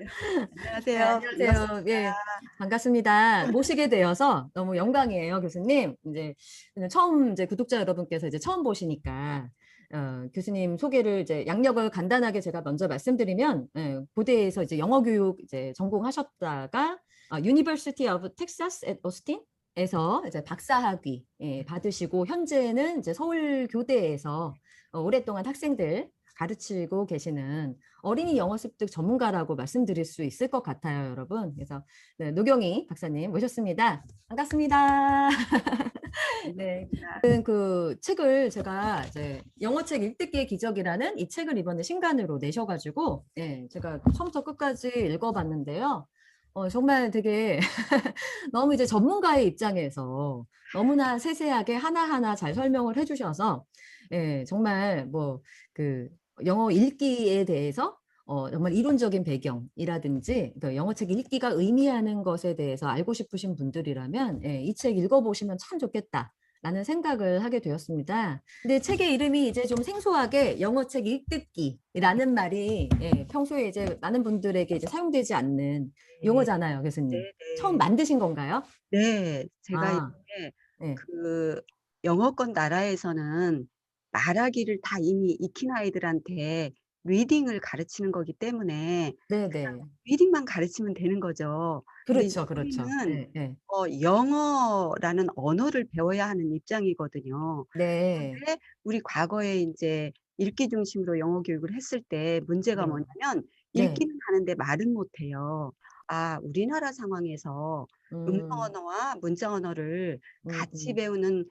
네, 안녕하세요. 안녕하세요. 반갑습니다. 예, 반갑습니다. 모시게 되어서 너무 영광이에요, 교수님. 이제 처음 이제 구독자 여러분께서 이제 처음 보시니까 교수님 소개를 이제 양력을 간단하게 제가 먼저 말씀드리면 고대에서 이제 영어 교육 이제 전공하셨다가 University of Texas at Austin에서 이제 박사학위 받으시고 현재는 이제 서울 교대에서 오랫동안 학생들 가르치고 계시는 어린이 영어 습득 전문가라고 말씀드릴 수 있을 것 같아요, 여러분. 그래서 네, 노경희 박사님 모셨습니다. 반갑습니다. 네, 반갑습니다. 그 책을 제가 이제 영어책 읽듣기의 기적이라는 이 책을 이번에 신간으로 내셔가지고 예, 제가 처음부터 끝까지 읽어봤는데요. 정말 되게 너무 이제 전문가의 입장에서 너무나 세세하게 하나하나 잘 설명을 해주셔서 예, 정말 뭐 그 영어 읽기에 대해서 정말 이론적인 배경이라든지 그 영어책 읽기가 의미하는 것에 대해서 알고 싶으신 분들이라면 예, 이 책 읽어보시면 참 좋겠다. 라는 생각을 하게 되었습니다. 근데 책의 이름이 이제 좀 생소하게 영어책 읽듣기라는 말이 예, 평소에 이제 많은 분들에게 이제 사용되지 않는 네, 용어잖아요, 교수님. 네, 처음 네. 만드신 건가요? 네, 제가 아, 이제 네. 그 영어권 나라에서는 말하기를 다 이미 익힌 아이들한테 리딩을 가르치는 거기 때문에 그냥 네네. 리딩만 가르치면 되는 거죠. 근데 이제 그렇죠, 그렇죠. 우리는 네, 네. 영어라는 언어를 배워야 하는 입장이거든요. 네, 그런데 우리 과거에 이제 읽기 중심으로 영어 교육을 했을 때 문제가 네, 뭐냐면 네. 읽기는 하는데 말은 못해요. 우리나라 상황에서 음성 음, 언어와 문자 언어를 같이 음. 배우는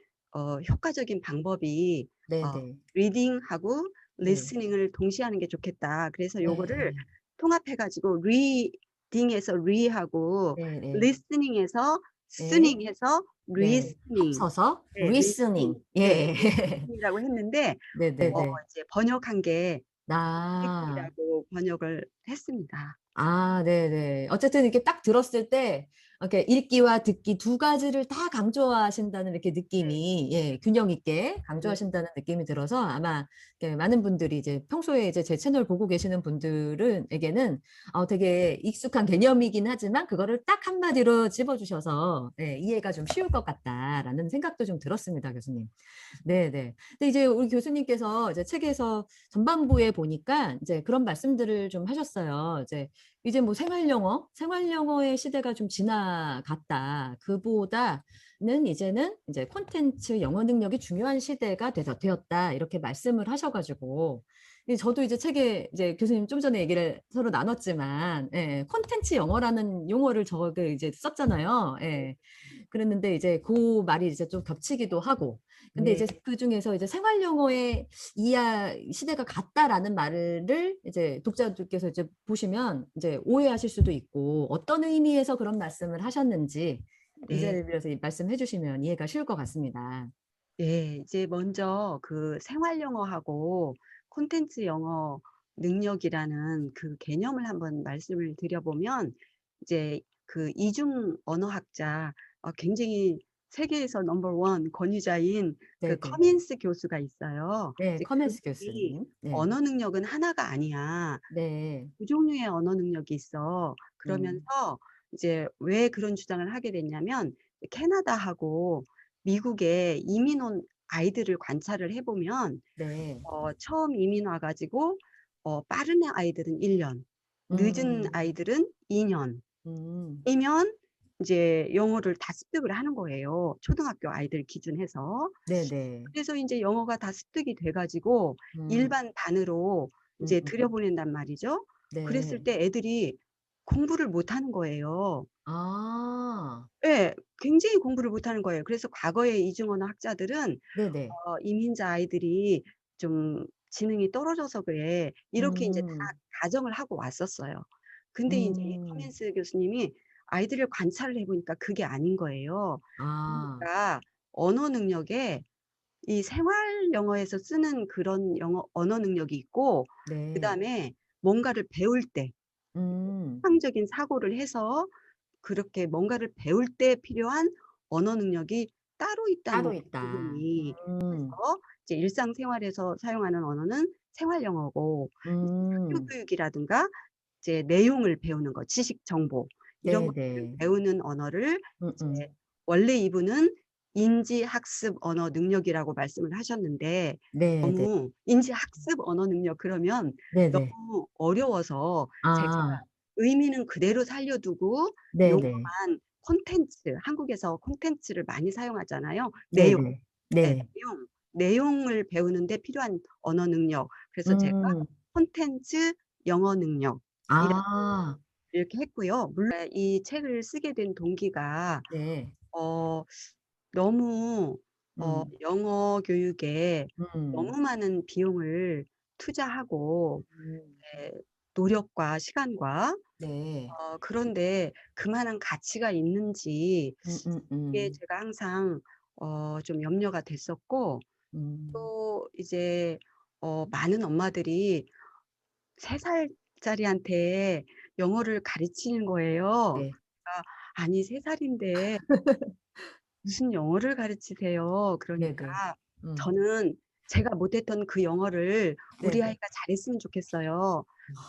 효과적인 방법이 어, 네네. 리딩하고 네. 리스닝을 동시에 하는 게 좋겠다. 그래서 요거를 네. 통합해가지고 리딩에서 리하고 네. 네. 리스닝에서 네. 스닝해서 네. 리스닝. 합쳐서 네, 리스닝. 리스닝. 네, 예. 리스닝이라고 했는데 네네네. 이제 번역한 게 아. 듣기라고 번역을 했습니다. 아, 네네. 어쨌든 이렇게 딱 들었을 때, 이렇게 읽기와 듣기 두 가지를 다 강조하신다는 이렇게 네, 느낌이, 예, 균형 있게 네, 강조하신다는 느낌이 들어서 아마 이렇게 많은 분들이 이제 평소에 이제 제 채널 보고 계시는 분들은에게는 되게 익숙한 개념이긴 하지만 그거를 딱 한마디로 집어주셔서 예, 이해가 좀 쉬울 것 같다라는 생각도 좀 들었습니다, 교수님. 네네. 근데 이제 우리 교수님께서 이제 책에서 전반부에 보니까 이제 그런 말씀들을 좀 하셨어요. 이제 뭐 생활 영어의 시대가 좀 지나갔다. 그보다는 이제는 이제 콘텐츠 영어 능력이 중요한 시대가 되었다. 이렇게 말씀을 하셔가지고. 저도 이제 책에 이제 교수님 좀 전에 얘기를 서로 나눴지만, 예, 콘텐츠 영어라는 용어를 저게 이제 썼잖아요. 예. 그랬는데 이제 그 말이 이제 좀 겹치기도 하고. 근데 네, 이제 그 중에서 이제 생활 영어의 이야 시대가 같다라는 말을 이제 독자들께서 이제 보시면 이제 오해하실 수도 있고 어떤 의미에서 그런 말씀을 하셨는지 이 네, 자리를 빌어서 말씀해 주시면 이해가 쉬울 것 같습니다. 네. 이제 먼저 그 생활 영어하고 콘텐츠 영어 능력이라는 그 개념을 한번 말씀을 드려보면 이제 그 이중 언어학자 굉장히 세계에서 넘버 원 권위자인 그 네네. 커민스 교수가 있어요. 네, 이제 커맨스 그분이 교수님. 네. 언어 능력은 하나가 아니야. 네. 두 종류의 언어 능력이 있어. 음. 그러면서 이제 왜 그런 주장을 하게 됐냐면 캐나다하고 미국에 이민 온 아이들을 관찰을 해보면 네. 처음 이민 와가지고 빠른 아이들은 1년, 늦은 음. 아이들은 2년이면 음. 이제 영어를 다 습득을 하는 거예요. 초등학교 아이들 기준해서. 네네. 그래서 이제 영어가 다 습득이 돼가지고 음. 일반 반으로 이제 음. 들여보낸단 말이죠. 그랬을 네. 때 애들이 공부를 못하는 거예요. 아. 예, 굉장히 공부를 못하는 거예요. 그래서 과거의 이중언어 학자들은 네네. 이민자 아이들이 좀 지능이 떨어져서 그래. 이렇게 이제 다 음. 가정을 하고 왔었어요. 근데 이제 이 음. 커민스 교수님이 아이들을 관찰을 해보니까 그게 아닌 거예요. 아. 그러니까 언어 능력에 이 생활 영어에서 쓰는 그런 언어 능력이 있고, 그 네. 다음에 뭔가를 배울 때, 음. 추상적인 사고를 해서 그렇게 뭔가를 배울 때 필요한 언어 능력이 따로 있다는 따로 거예요, 있다. 부분이. 음. 그래서 이제 일상생활에서 사용하는 언어는 생활 영어고, 이제 학교 음. 교육이라든가 이제 내용을 배우는 거, 지식 정보 이런 것들을 네네. 배우는 언어를 이제 음음. 원래 이분은 인지 학습 언어 능력이라고 말씀을 하셨는데 네네. 너무 인지 학습 언어 능력 그러면 네네. 너무 어려워서 제가 아. 의미는 그대로 살려두고 네네. 용어만 콘텐츠, 한국에서 콘텐츠를 많이 사용하잖아요. 내용, 네네. 네, 네. 내용을 배우는 데 필요한 언어 능력. 그래서 제가 음. 콘텐츠 영어 능력 아. 이렇게 했고요. 물론 이 책을 쓰게 된 동기가 네. 어 너무 음. 영어 교육에 음. 너무 많은 비용을 투자하고 음. 예 노력과 시간과 네. 그런데 그만한 가치가 있는지 이게 음음음. 제가 항상 좀 염려가 됐었고 음. 또 이제 많은 엄마들이 3 살짜리한테 영어를 가르치는 거예요. 네. 그러니까 "아니 3 살인데 무슨 영어를 가르치세요." 그러니까 네네. 음. 저는 제가 못했던 그 영어를 우리 네네. 아이가 잘했으면 좋겠어요.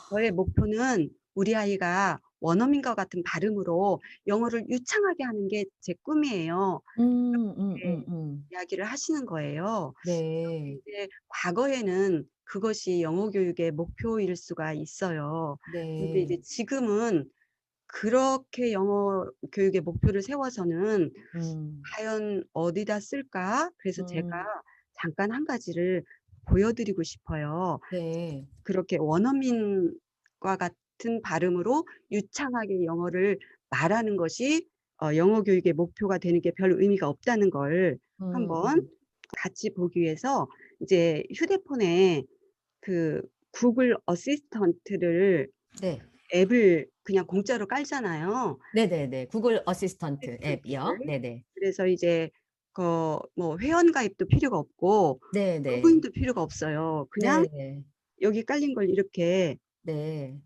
저의 목표는 우리 아이가 원어민과 같은 발음으로 영어를 유창하게 하는 게 제 꿈이에요. 이렇게 이야기를 하시는 거예요. 네. 이제 과거에는 그것이 영어 교육의 목표일 수가 있어요. 근데 이제 네. 지금은 그렇게 영어 교육의 목표를 세워서는 음. '과연 어디다 쓸까?' 그래서 제가 음. 잠깐 한 가지를 보여 드리고 싶어요. 네. 그렇게 원어민과 같은 발음으로 유창하게 영어를 말하는 것이 영어 교육의 목표가 되는 게 별 의미가 없다는 걸 한번 음음. 같이 보기 위해서 이제 휴대폰에 그 구글 어시스턴트를 네. 앱을 그냥 공짜로 깔잖아요. 네네네. 구글 어시스턴트 앱이요. 어시스턴트를. 네네. 그래서 이제 뭐 회원 가입도 필요가 없고 네네. 로그인도 필요가 없어요. 그냥 네. 여기 깔린 걸 이렇게 네.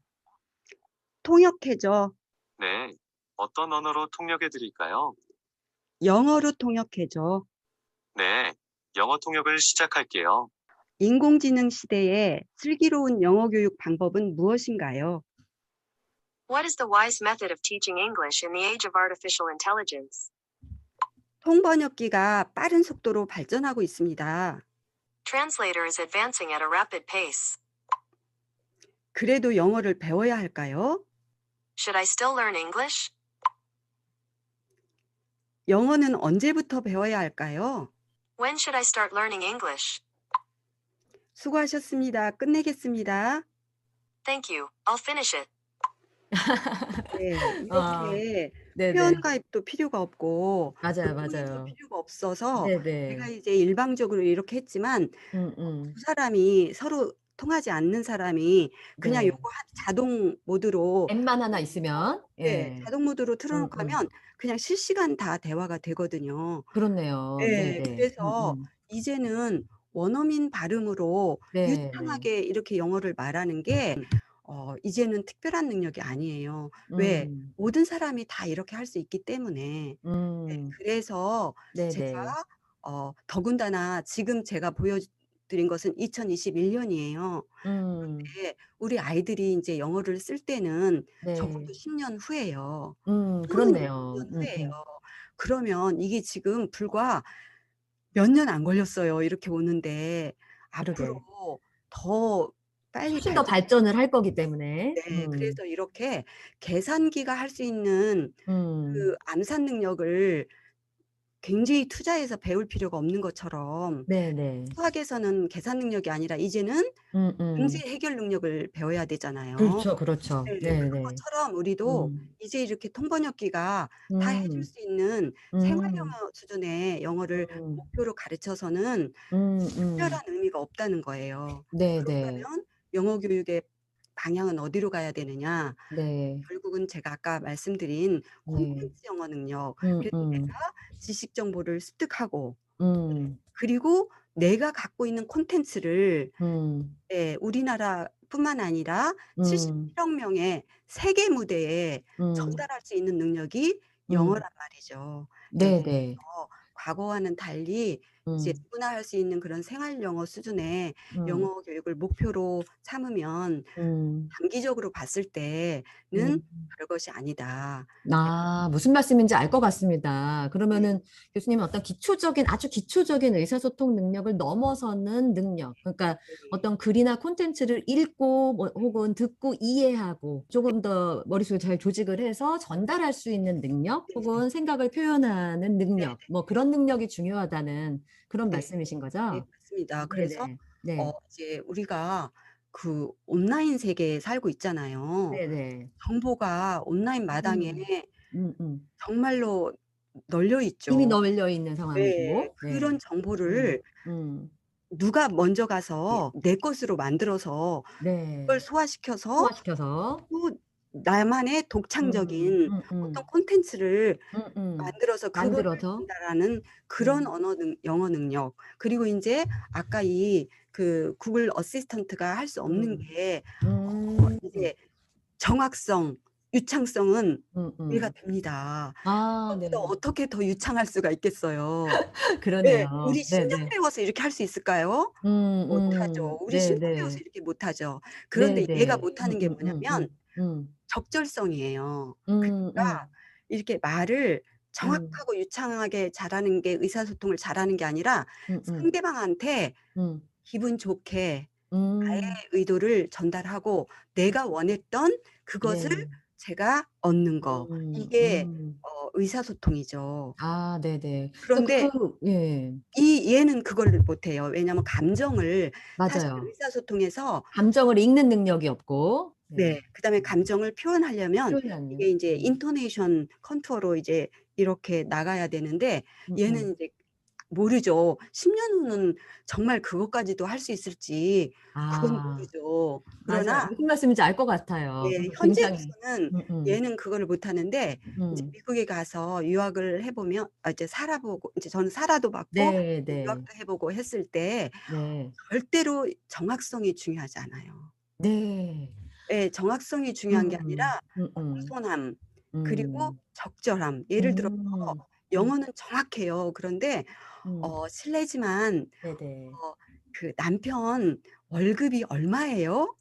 통역해 줘. 네. 어떤 언어로 통역해 드릴까요? 영어로 통역해 줘. 네. 영어 통역을 시작할게요. 인공지능 시대에 슬기로운 영어 교육 방법은 무엇인가요? What is the wise method of teaching English in the age of artificial intelligence? 통번역기가 빠른 속도로 발전하고 있습니다. Translator is advancing at a rapid pace. 그래도 영어를 배워야 할까요? Should I still learn English? 영어는 언제부터 배워야 할까요? When should I start learning English? 수고하셨습니다. 끝내겠습니다. Thank you. I'll finish it. 네. 아. 이렇게 회원 네네. 가입도 필요가 없고 맞아요, 로그인도 맞아요. 필요가 없어서 제가 네네. 이제 일방적으로 이렇게 했지만 두 음음. 사람이 서로 통하지 않는 사람이 그냥 네. 요거 자동 모드로 앱만 하나 있으면 네. 예. 자동 모드로 틀어 놓고 음음. 하면 그냥 실시간 다 대화가 되거든요. 그렇네요. 예. 네네. 그래서 이제는 원어민 발음으로 네네. 유창하게 이렇게 영어를 말하는 게 이제는 특별한 능력이 아니에요. 왜? 음. 모든 사람이 다 이렇게 할 수 있기 때문에. 네. 음. 그래서 제가 네네. 더군다나 지금 제가 보여 드린 것은 2021 년이에요. 음. 그런데 우리 아이들이 인제 영어를 쓸 때는 네. 적어도 10년 후예요. 또는 20 그렇네요. 년 후예요. 그러면 이게 지금 불과 몇 년 안 걸렸어요, 이렇게 오는데. 그러게. 앞으로 더 빨리 훨씬 더 발전할 발전을 할 거기 때문에. 네. 그래서 이렇게 계산기가 할 수 있는 음. 그 암산 능력을 굉장히 투자해서 배울 필요가 없는 것처럼 네네. 수학에서는 계산 능력이 아니라 이제는 문제 음음. 해결 능력을 배워야 되잖아요. 그렇죠, 그렇죠. 네. 그런 네네. 것처럼 우리도 음. 이제 이렇게 통번역기가 다 해줄 음. 수 있는 생활 음. 영어 수준의 영어를 음. 목표로 가르쳐서는 특별한 음음. 의미가 없다는 거예요. 네네. 그렇다면 영어 교육의 방향은 어디로 가야 되느냐? 네. 결국은 제가 아까 말씀드린 네. 콘텐츠 영어 능력. 그래서 음음. 내가 지식 정보를 습득하고 음. 그리고 내가 갖고 있는 콘텐츠를 음. 예 우리나라뿐만 아니라 음. 77억 명의 세계 무대에 음. 전달할 수 있는 능력이 음. 영어란 말이죠. 네. 네네. 과거와는 달리 이제 음, 누구나 할 수 있는 그런 생활 영어 수준의 음, 영어 교육을 목표로 삼으면 음, 장기적으로 봤을 때는 음. 별것이 아니다. 아, 무슨 말씀인지 알 것 같습니다. 네, 그러면은 교수님은 어떤 기초적인, 아주 기초적인 의사소통 능력을 넘어서는 능력. 그러니까 네, 어떤 글이나 콘텐츠를 읽고 뭐, 혹은 듣고 이해하고 조금 더 머릿속에 잘 조직을 해서 전달할 수 있는 능력 네, 네, 혹은 생각을 표현하는 네, 능력. 뭐 그런 능력이 중요하다는 그런 네, 말씀이신 네, 거죠? 맞습니다. 그래서 네네. 네. 이제 우리가 그 온라인 세계에 살고 있잖아요. 네네. 정보가 온라인 마당에 음, 음. 정말로 널려 이미 있죠. 널려 있는 네, 상황이고, 네. 그런 정보를 음. 누가 먼저 가서 내 것으로 만들어서 그걸 네. 소화시켜서 소화시켜서, 또 나만의 독창적인 어떤 콘텐츠를 만들어서 그거를 만들어서, 전달하는 그런 음, 영어 능력. 그리고 인제 아까 그 구글 어시스턴트가 할 수 없는 음, 게 음, 이제 정확성, 유창성은 음, 이해가 음. 됩니다. 아, 그거보다 네. 어떻게 더 유창할 수가 있겠어요. 예. 그러네요. 우리 10년 네네. 배워서 이렇게 할 수 있을까요? 못하죠. 우리 10년 배워서 네네. 이렇게 못하죠. 그런데 얘가 네네. 못하는 게 뭐냐면 음, 적절성이에요. 음, 그러니까 음, 이렇게 말을 음, 정확하고 유창하게 잘하는 게 의사소통을 잘하는 게 아니라 음, 음, 상대방한테 음, 기분 좋게 나의 음, 의도를 전달하고 내가 원했던 그것을 네. 제가 얻는 거. 음, 이게 음. 의사소통이죠. 아, 네네. 그런데 예, 얘는 그걸 못해요. 왜냐하면 감정을 사실 맞아요. 의사소통에서 감정을 읽는 능력이 없고, 네. 네. 그다음에 감정을 표현하려면 이게 표현하는, 인제 인토네이션 컨투어로 이제 이렇게 나가야 되는데 음, 음. 얘는 이제 모르죠. 10년 후는 정말 그것까지도 할 수 있을지 그건 아, 모르죠. 맞아요. 그러나 무슨 말씀인지 알 것 같아요. 예, 그래서 굉장히, 현재로서는 음, 음, 얘는 그거를 못하는데 인제 음. 미국에 가서 유학을 해 보면 이제 살아보고 이제 저는 살아도 봤고 네, 네, 유학도 해 보고 했을 때 네, 절대로 정확성이 중요하지 않아요. 네. 예, 정확성이 중요한 게 아니라 음, 음, 공손함 그리고 음, 적절함. 예를 들어서 음, 음, 영어는 정확해요. 그런데 음. 실례지만 네네. 그 남편 월급이 얼마예요?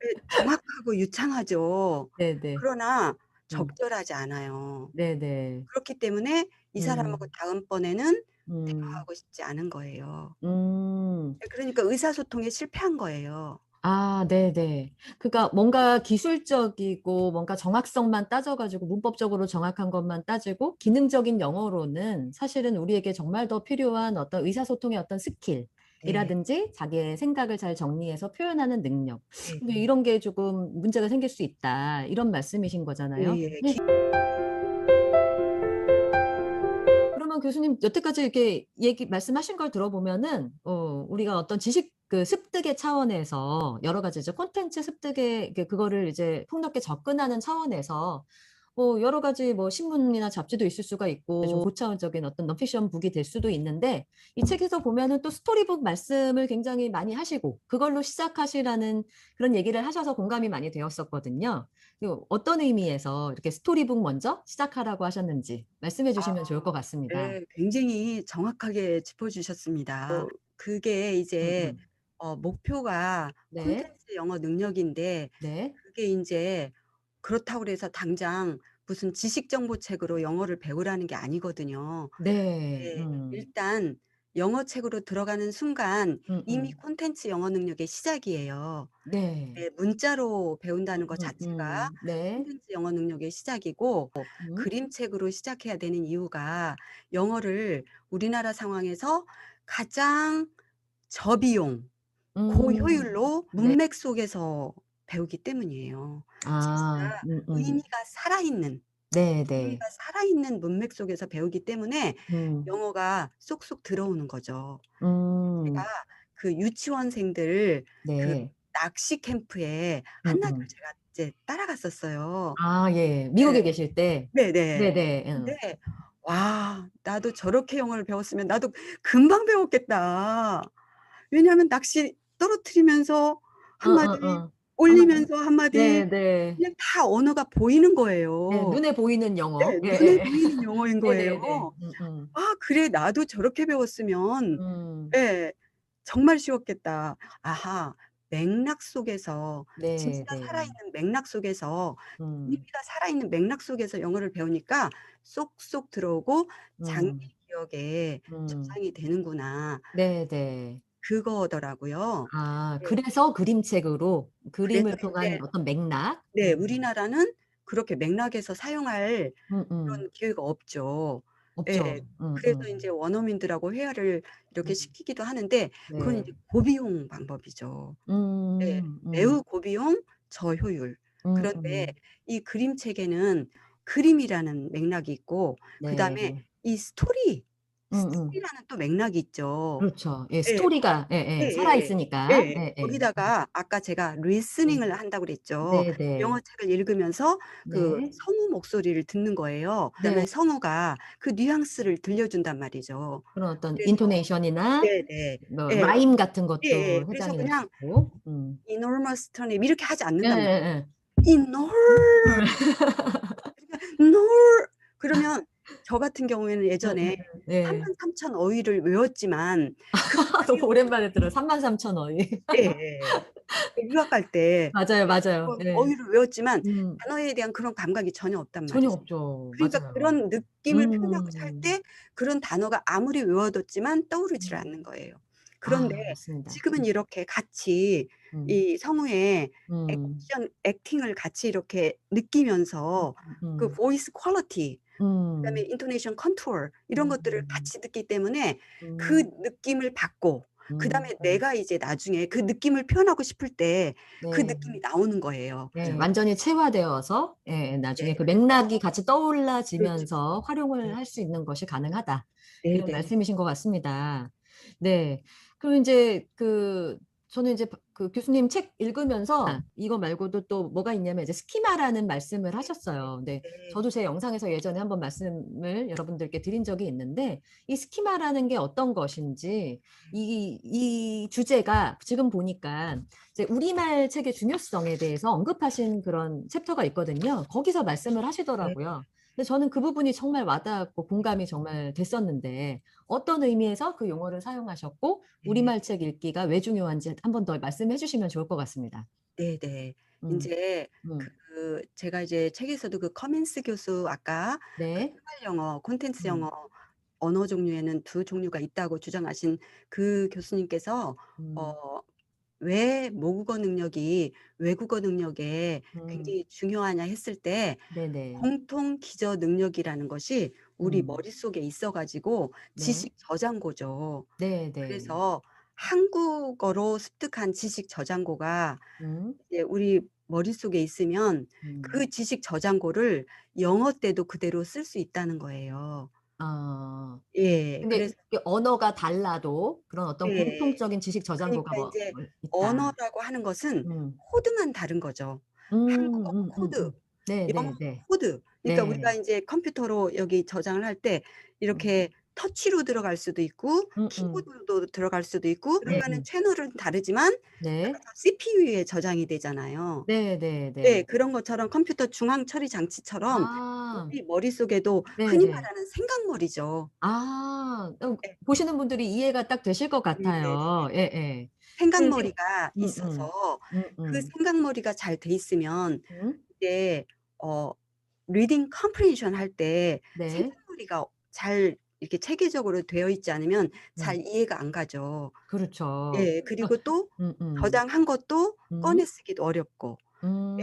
예, 정확하고 유창하죠. 네네. 그러나 음, 적절하지 않아요. 네네. 그렇기 때문에 이 사람하고 음, 다음번에는 음, 대화하고 싶지 않은 거예요. 음. 예, 그러니까 의사소통에 실패한 거예요. 아, 네네. 그러니까 뭔가 기술적이고 뭔가 정확성만 따져가지고 문법적으로 정확한 것만 따지고 기능적인 영어로는 사실은 우리에게 정말 더 필요한 어떤 의사소통의 어떤 네. 스킬이라든지 자기의 생각을 잘 정리해서 표현하는 능력. 근데 네네. 이런 게 조금 문제가 생길 수 있다. 이런 말씀이신 거잖아요. 예예. 네. 그러면 교수님 여태까지 이렇게 말씀하신 걸 들어보면은 우리가 어떤 지식 그 습득의 차원에서 여러 가지 이제 콘텐츠 습득의 그거를 이제 폭넓게 접근하는 차원에서 뭐 여러 가지 뭐 신문이나 잡지도 있을 수가 있고 좀 고차원적인 어떤 넌픽션 북이 될 수도 있는데 이 책에서 보면은 또 스토리북 말씀을 굉장히 많이 하시고 그걸로 시작하시라는 그런 얘기를 하셔서 공감이 많이 되었었거든요. 어떤 의미에서 이렇게 스토리북 먼저 시작하라고 하셨는지 말씀해 주시면 좋을 것 같습니다. 예. 굉장히 정확하게 짚어 주셨습니다. 그게 이제 음음. 목표가 네. 콘텐츠 영어 능력인데 네. 그게 인제 그렇다고 그래서 당장 무슨 지식 정보 책으로 영어를 배우라는 게 아니거든요. 네. 네. 일단 영어 책으로 들어가는 순간 이미 음음. 콘텐츠 영어 능력의 시작이에요. 네. 예, 문자로 배운다는 것 자체가 네. 콘텐츠 영어 능력의 시작이고 음. 그림책으로 시작해야 되는 이유가 영어를 우리나라 상황에서 가장 저비용, 음. 고효율로 네. 문맥 속에서 배우기 때문이에요. 진짜 아. 의미가 살아있는, 네네. 의미가 살아있는 문맥 속에서 배우기 때문에 음. 영어가 쏙쏙 들어오는 거죠. 제가 음. 그 유치원생들 그 네. 낚시 캠프에 한나절 음음. 제가 이제 따라갔었어요. 아 예. 네. 미국에 계실 때. 네네. 네네. 근데 와, 나도 저렇게 영어를 배웠으면 나도 금방 배웠겠다. 왜냐하면 낚시 떨어뜨리면서 한 마리 어어어. 올리면서 한마디 네네. 그냥 다 언어가 보이는 네, 거예요. 눈에 보이는 영어. 네. 예, 눈에 예. 보이는 영어인 네네네. 거예요. '아 그래 나도 저렇게 배웠으면' 음. 예. '정말 쉬웠겠다.' 아하. 맥락 속에서 진짜 네네. 살아있는 맥락 속에서 음. 의미가 살아있는 맥락 속에서 영어를 배우니까 쏙쏙 들어오고 장기 음. 기억에 음. 저장이 되는구나. 네네. 그거더라고요. 아, 네. 그래서 그림책으로 그래서 그림을 통한 인제 어떤 맥락? 네 우리나라는 그렇게 맥락에서 사용할 음음. 그런 기회가 없죠. 예. 없죠. 그래서 인제 원어민들하고 회화를 이렇게 음. 시키기도 하는데 그건 네. 이제 고비용 방법이죠. 네. 음. 매우 고비용 저효율. 그런데 음음. 이 그림책에는 그림이라는 맥락이 있고 그다음에 네. 이 음음. 스토리라는 또 맥락이 있죠. 그렇죠. 예, 예. 스토리가 예예 살아 예예예. 있으니까. 예. 예예. 거기다가 아까 제가 네. 리스닝을 한다고 그랬죠. 영어 네네. 책을 읽으면서 그 네. 성우 목소리를 듣는 거예요. 네. 그다음에 성우가 그 뉘앙스를 들려준단 말이죠. 그런 어떤 그래서 인토네이션이나 네네. 뭐 예. 라임 같은 예예. 것도 그래서 해당이 될 수 그냥 있고. enormous turnip 이렇게 하지 않는단 말이에요. 예예예. enor nor 그러면 저 같은 경우에는 예전에 네. 33,000 어휘를 외웠지만 그 너무 고비용을 오랜만에 들어요. 33,000 어휘. 예예. 유학 갈 때 맞아요, 맞아요. 예. 어휘를 외웠지만 음. 단어에 대한 그런 감각이 전혀 없단 전혀 말이죠. 없죠. 그러니까 맞아요. 그런 느낌을 표현하고자 할 음. 때 그런 단어가 아무리 외워뒀지만 떠오르지를 음. 않는 거예요. 그런데 아, 맞습니다. 지금은 이렇게 같이 음. 이 성우의 음. 액팅을 같이 이렇게 느끼면서 그 음. 보이스 퀄리티 그다음에 음. 인토네이션 컨투어 이런 것들을 음. 같이 듣기 때문에 그 음. 느낌을 받고 그다음에 음. 내가 이제 나중에 그 느낌을 표현하고 싶을 때 그 네. 느낌이 나오는 거예요. 네. 완전히 체화되어서 예, 나중에 네. 그 맥락이 같이 그렇죠. 떠올라지면서 네. 활용을 할 수 있는 것이 가능하다. 이런 네네. 말씀이신 것 같습니다. 네. 그리고 인제 저는 이제 그 교수님 책 읽으면서 이거 말고도 또 뭐가 있냐면 이제 스키마라는 말씀을 하셨어요. 네. 네. 저도 제 영상에서 예전에 한번 말씀을 여러분들께 드린 적이 있는데 이 스키마라는 게 어떤 것인지 이 주제가 지금 보니까 이제 우리말 책의 중요성에 대해서 언급하신 그런 챕터가 있거든요. 거기서 말씀을 네. 하시더라고요. 근데 저는 그 부분이 정말 와닿았고 공감이 정말 됐었는데 어떤 의미에서 그 용어를 사용하셨고 네. 우리말 책 읽기가 왜 중요한지 한 번 더 말씀해 주시면 좋을 것 같습니다. 네네. 음. 인제 음. 제가 이제 책에서도 그 커민스 교수 아까 그 네. 생활 영어, 콘텐츠 음. 영어 언어 종류에는 두 종류가 있다고 주장하신 그 교수님께서 음. 어 왜 모국어 능력이 외국어 능력에 음. 굉장히 중요하냐 했을 때 네네. 공통 기저 능력이라는 것이 우리 음. 머릿속에 있어 가지고 네. 지식 저장고죠. 네네. 그래서 한국어로 습득한 지식 저장고가 음. 이제 우리 머릿속에 있으면 음. 그 지식 저장고를 영어 때도 그대로 쓸 수 있다는 거예요. 아. 예. 근데 그래서 이게 언어가 달라도 그런 어떤 예. 공통적인 지식 저장고가 그러니까 뭐 인제 있다. 언어라고 하는 것은 음. 코드만 다른 거죠. 한국어 코드, 영어 네네네. 코드. 그러니까 우리가 네. 인제 컴퓨터로 여기 저장을 할 때 음. 이렇게 터치로 들어갈 수도 있고 음음. 키보드로 들어갈 수도 있고 네. 그러면은 채널은 다르지만 다 네. CPU에 저장이 되잖아요. 예. 네네네. 그런 것처럼 컴퓨터 중앙 처리 장치처럼 아. 우리 머릿속에도 흔히 네네. 말하는 생각머리죠. 아. 예. 보시는 분들이 이해가 딱 되실 것 네네. 같아요. 예예. 그 생 생각머리가 음음. 있어서 그 음음. 생각머리가 잘 돼 있으면 음. 이제 reading comprehension 할 때 네. 생각머리가 잘 이렇게 체계적으로 되어 있지 않으면 잘 음. 이해가 안 가죠. 그렇죠. 예. 그리고 또 음음. 저장한 것도 음. 꺼내 쓰기도 어렵고.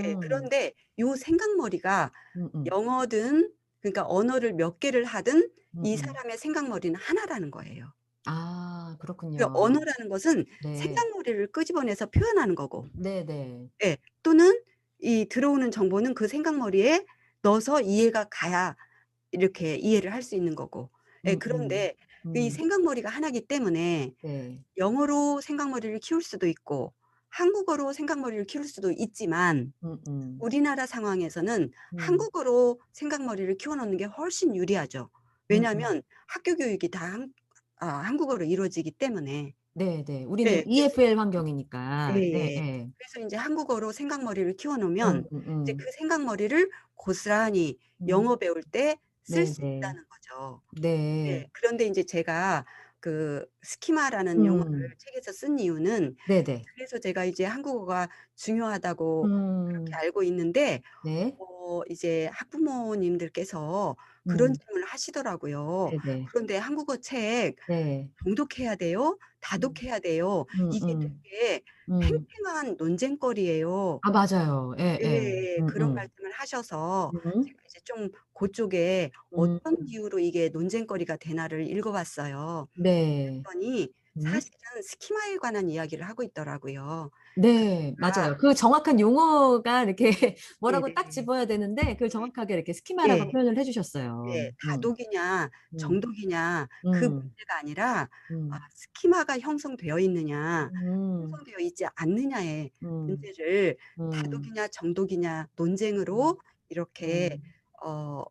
예. 음. 그런데 요 생각머리가 음음. 영어든 그러니까 언어를 몇 개를 하든 이 음음. 사람의 생각머리는 하나라는 거예요. 아, 그러니까 그렇군요. 언어라는 것은 네. 생각머리를 끄집어내서 표현하는 거고 네네. 예. 또는 이 들어오는 정보는 그 생각머리에 넣어서 이해가 가야 이렇게 이해를 할 수 있는 거고. 예. 음음. 그런데 이 음. 생각머리가 하나이기 때문에 네. 영어로 생각머리를 키울 수도 있고 한국어로 생각머리를 키울 수도 있지만 음음. 우리나라 상황에서는 음. 한국어로 생각머리를 키워 놓는 게 훨씬 유리하죠. 음음. 왜냐하면 학교 교육이 다 한국어로 이루어지기 때문에. 네네. 우리는 네. EFL 환경이니까. 네, 예예. 예. 그래서 인제 한국어로 생각머리를 키워 음, 놓으면 이제 그 음, 생각머리를 고스란히 음. 영어 배울 때 쓸 수 네네. 있다는 거죠. 네. 네. 그런데 인제 제가 그 스키마라는 용어를 음. 책에서 쓴 이유는 네네. 그래서 제가 이제 한국어가 중요하다고 그렇게 음. 알고 있는데 네. 이제 학부모님들께서 그런 음. 질문을 하시더라고요. 네네. 그런데 "한국어 책 네. 봉독해야 돼요? 음. 다독해야 돼요?" 이게 음. 되게 음. 팽팽한 논쟁거리예요. 아, 맞아요. 예예. 예예. 그런 말씀을 하셔서 음. 제가 이제 좀 고쪽에 음. 어떤 이유로 이게 논쟁거리가 되나를 읽어 봤어요. 네. 그랬더니 음. 사실은 스키마에 관한 이야기를 하고 있더라고요. 네. 그러니까 맞아요. 그 정확한 용어가 이렇게 뭐라고 딱 네네. 집어야 되는데 그걸 네. 정확하게 이렇게 스키마라고 예. 표현을 해 주셨어요. 예. 다독이냐 음. 정독이냐 그 음. 문제가 아니라 음. 스키마가 형성되어 있느냐 음. 형성되어 있지 않느냐의 음. 문제를 음. 다독이냐 정독이냐 논쟁으로 음. 이렇게 음. 어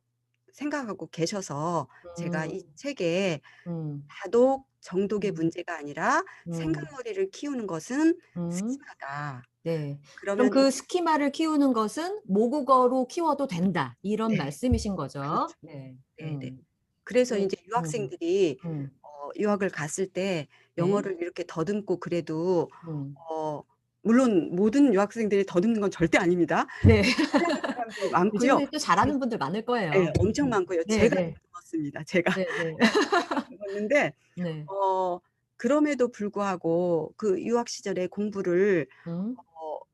생각하고 계셔서 제가 음. 이 책에 음. 다독, 정독의 음. 문제가 아니라 음. 생각머리를 키우는 것은 음. 스키마다. 네. 그럼 그러면 그 스키마를 키우는 것은 모국어로 키워도 된다. 이런 네. 말씀이신 거죠? 그렇죠. 네. 네네. 그래서 그 인제 음. 유학생들이 음. 유학을 갔을 때 네. 영어를 이렇게 더듬고 그래도 음. 어 물론 모든 유학생들이 더듬는 건 절대 아닙니다. 네. 잘하는 사람도 많고요. 교수님이 또 잘하는 분들 많을 예 거예요. 엄청 많고요. 제가 네네. 더듬었습니다. 제가 네네. 더듬었는데 네. 그럼에도 불구하고 그 유학 시절에 공부를 음.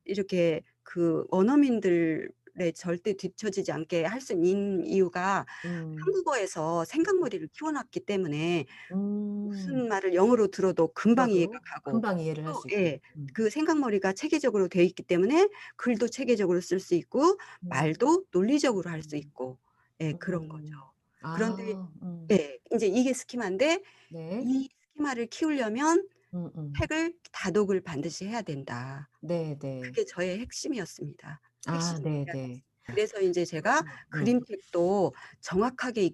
이렇게 그 원어민들에 절대 뒤처지지 않게 할 수 있는 이유가 음. 한국어에서 생각머리를 키워 놨기 때문에 음. 무슨 말을 영어로 들어도 금방 이해가 들어도 가고 금방 이해를 할 또 수 있고. 예. 그 생각머리가 체계적으로 되어 있기 때문에 글도 체계적으로 쓸 수 있고 음. 말도 논리적으로 할 수 음. 있고 예 그런 거죠. 음. 그런데 아. 예 인제 이게 스키마인데 네. 이 스키마를 키우려면 음음. 책을 다독을 반드시 해야 된다. 네네. 그게 저의 핵심이었습니다. 아, 핵심 네네. 이야기였어요. 그래서 인제 제가 음. 그림책도 정확하게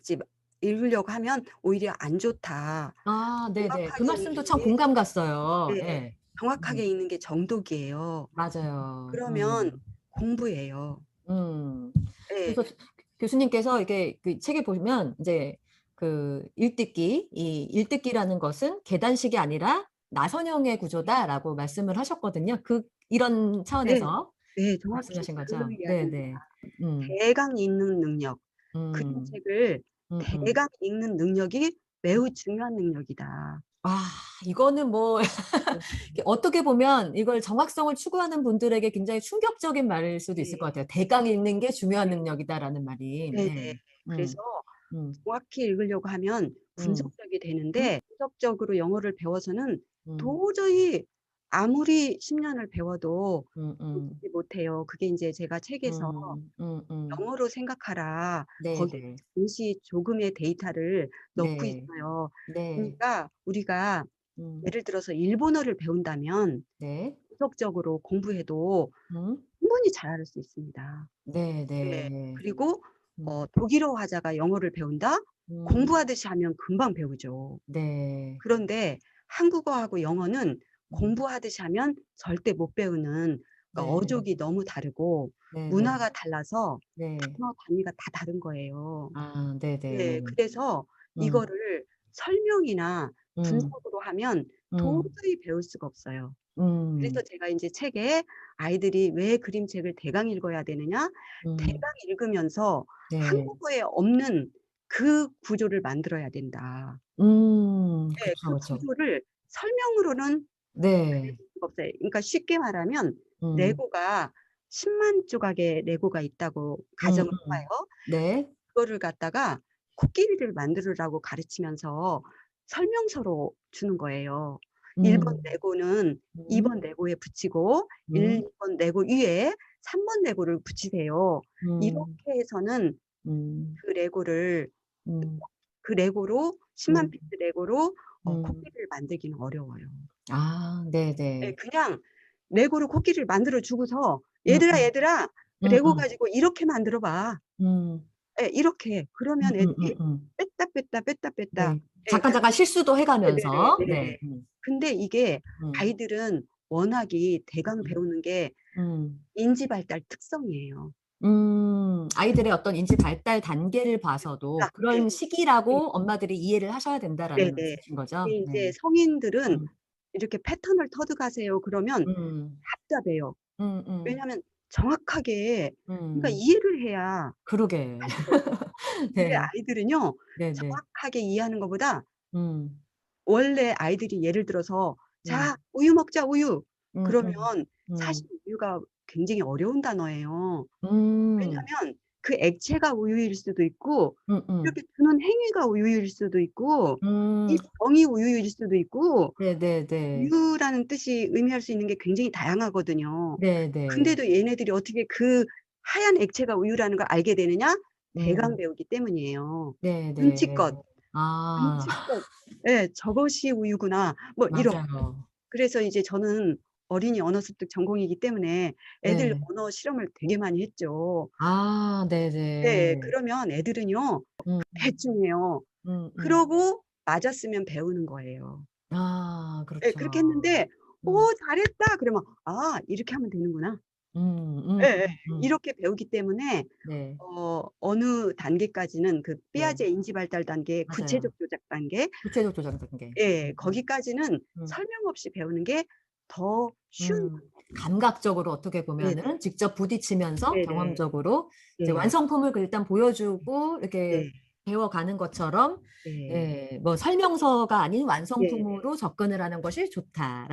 읽으려고 하면 오히려 안 좋다. 아, 네네. 그 정확하게 말씀도 읽는 참 게 공감 갔어요. 예. 예. 정확하게 음. 읽는 게 정독이에요. 맞아요. 그러면 공부예요. 음. 예. 그래서 교수님께서 이게 그 책에 보면 인제 그 이 읽듣기라는 것은 계단식이 아니라 나선형의 구조다라고 말씀을 하셨거든요. 이런 네. 차원에서 네. 정확히 말씀하신 그 거죠? 이야기입니다. 네네. 음. 대강 읽는 능력. 음. 그림책을 음음. 대강 읽는 능력이 매우 중요한 능력이다. 아, 이거는 뭐 네. 이게 어떻게 보면 이걸 정확성을 추구하는 분들에게 굉장히 충격적인 말일 수도 있을 것 네. 같아요. "대강 읽는 게 중요한 능력이다."라는 말이. 네네. 예. 그래서 음. 음. 정확히 읽으려고 하면 음. 분석적이 음. 되는데 분석적으로 영어를 배워서는 음. 도저히 아무리 10 년을 배워도 음음. 배우지 못해요. 그게 인제 제가 책에서 음음. "영어로 생각하라." 거기에 네네. 잠시 조금의 데이터를 넣고 네. 있어요. 네. 그러니까 우리가 음. 예를 들어서 일본어를 배운다면 네. 분석적으로 공부해도 음. 충분히 잘할 수 있습니다. 네. 네네. 그리고 음. 독일어 화자가 영어를 배운다? 음. 공부하듯이 하면 금방 배우죠. 네. 그런데 한국어하고 영어는 음. 공부하듯이 하면 절대 못 배우는 그러니까 네. 어족이 너무 다르고 네네. 문화가 달라서 네. 단어 단위가 다 다른 거예요. 아, 네네. 네. 그래서 음. 이거를 설명이나 음. 분석으로 하면 음. 도저히 배울 수가 없어요. 음. 그래서 제가 인제 책에 아이들이 왜 그림책을 대강 읽어야 되느냐? 음. 대강 읽으면서 네. 한국어에 없는 그 구조를 만들어야 된다. 예. 그쵸, 그 그쵸. 구조를 설명으로는 네. 알려줄 수가 없어요. 그러니까 쉽게 말하면 음. 레고가 10만 조각의 레고가 있다고 가정을 해 음음. 봐요. 네. 그거를 갖다가 코끼리를 만들으라고 가르치면서 설명서로 주는 거예요. 1번 음. 레고는 2 음. 번 레고에 붙이고 음. 1 번 레고 위에 3번 레고를 붙이세요. 음. 이렇게 해서는 음. 그 레고를 음. 그 레고로 10만 음. 피스 레고로 음. 코끼리를 만들기는 어려워요. 아, 예 네네. 그냥 레고로 코끼리를 만들어 주고서 "얘들아, 음음. 얘들아 레고 음음. 가지고 이렇게 만들어 봐." 음. 예 이렇게. 그러면 애들이 음음음음. 뺐다, 뺐다, 뺐다, 뺐다 네. 예 잠깐, 잠깐 실수도 해 가면서. 네. 네네네네. 근데 이게 음, 아이들은 워낙이 대강 배우는 게 음. 인지 발달 특성이에요. 아이들의 어떤 인지 발달 단계를 봐서도 아, 그런 네. 시기라고 엄마들이 이해를 하셔야 된다라는 네네. 말씀이신 거죠? 근데 네. 이제 성인들은 음, 이렇게 패턴을 터득하세요. 그러면 음, 답답해요. 음, 음, 왜냐하면 정확하게 그러니까 음. 이해를 해야 그러게. 하시거든요. 근데 네, 아이들은요. 네, 네. 정확하게 이해하는 것보다 음, 원래 아이들이 예를 들어서 음, "자, 우유 먹자, 우유." 음, 그러면 음, 사실 음, 우유가 굉장히 어려운 단어예요. 음, 왜냐하면 그 액체가 우유일 수도 있고 음, 음, 이렇게 주는 행위가 우유일 수도 있고 이 음. 병이 우유일 수도 있고 네, 네, 네. 우유라는 뜻이 의미할 수 있는 게 굉장히 다양하거든요. 네, 네. 근데도 얘네들이 어떻게 그 하얀 액체가 우유라는 걸 알게 되느냐? 대강 음, 배우기 때문이에요. 네, 네. 눈치껏, 아, 눈치껏 '예, 저것이 우유구나.' 뭐 이렇게. 맞아요. 그래서 이제 저는 어린이 언어 습득 전공이기 때문에 애들 네. 언어 실험을 되게 많이 했죠. 아, 네, 네. 네. 그러면 애들은요 음, 대충 해요. 음, 음. 그러고 맞았으면 배우는 거예요. 아, 예. 그렇죠. 그렇게 했는데 음, 잘했다." 그러면 '아, 이렇게 하면 되는구나.' 음, 예예. 음. 이렇게 배우기 때문에 네, 어느 단계까지는 그 네, 삐아제 인지 발달 단계, 맞아요. 구체적 조작 단계, 구체적 조작 단계. 예, 거기까지는 음. 설명 없이 배우는 게 더 쉬운 음, 감각적으로 어떻게 네네. 보면은 직접 부딪히면서 네네. 경험적으로 이제 네. 완성품을 일단 보여주고 이렇게 네. 배워가는 것처럼 네. 예, 뭐 설명서가 아닌 네. 완성품으로 접근을 하는 것이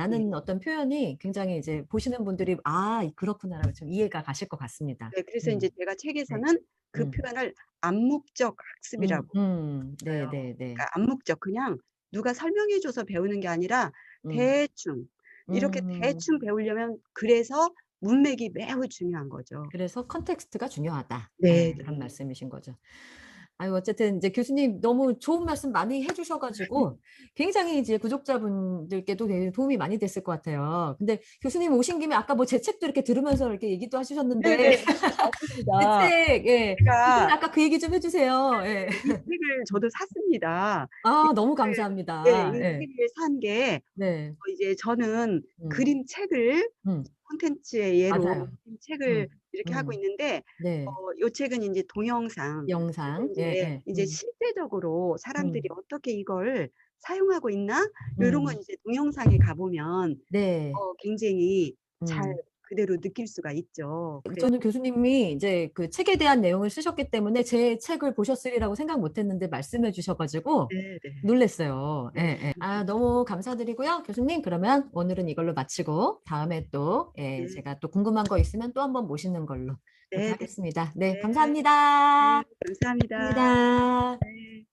네. 좋다라는 어떤 표현이 굉장히 이제 보시는 분들이 아, 그렇구나라고 좀 이해가 가실 것 같습니다. 네. 그래서 인제 제가 네, 책에서는 그 음, 표현을 암묵적 학습이라고 네, 써요. 네, 네, 그러니까 암묵적, 그냥 누가 설명해 줘서 배우는 게 아니라 음, 대충 이렇게 음. 대충 배우려면 그래서 문맥이 매우 중요한 거죠. 그래서 컨텍스트가 중요하다. 예, 그런 네네. 말씀이신 거죠. 아유, 어쨌든 이제 교수님 너무 좋은 말씀 많이 해주셔 가지고 굉장히 이제 구독자분들께도 되게 도움이 많이 됐을 것 같아요. 근데 교수님 오신 김에 아까 뭐 제 책도 이렇게 들으면서 이렇게 얘기도 하시셨는데 네네. 제 맞습니다. 책, 예. 교수님 제가 아까 그 얘기 좀 해주세요. 예. 이 책을 저도 샀습니다. 이 아, 너무 책을 예, 감사합니다. 이 예. 책을 산 게 네. 이제 저는 음, 그림책을 음, 콘텐츠의 예로 맞아요. 그림책을 음, 이렇게 하고 음, 있는데 네. 요 책은 인제 동영상. 그래서 영상. 예, 예. 인제 실제적으로 사람들이 음, 어떻게 이걸 사용하고 있나 요런 건 음, 이제 동영상에 가 보면 네. 굉장히 잘 음. 그대로 느낄 수가 있죠. 그래서 저는 교수님이 이제 그 책에 대한 내용을 쓰셨기 때문에 제 책을 보셨으리라고 생각 못 했는데 말씀해 주셔가지고 네네. 놀랬어요. 예, 네. 예. 아, 너무 감사드리고요. 교수님, 그러면 오늘은 이걸로 마치고 다음에 또, 예, 네. 제가 또 궁금한 거 있으면 또 한번 모시는 걸로 그렇게 네네. 하겠습니다. 네, 네. 네. 감사합니다. 감사합니다. 감사합니다. 네.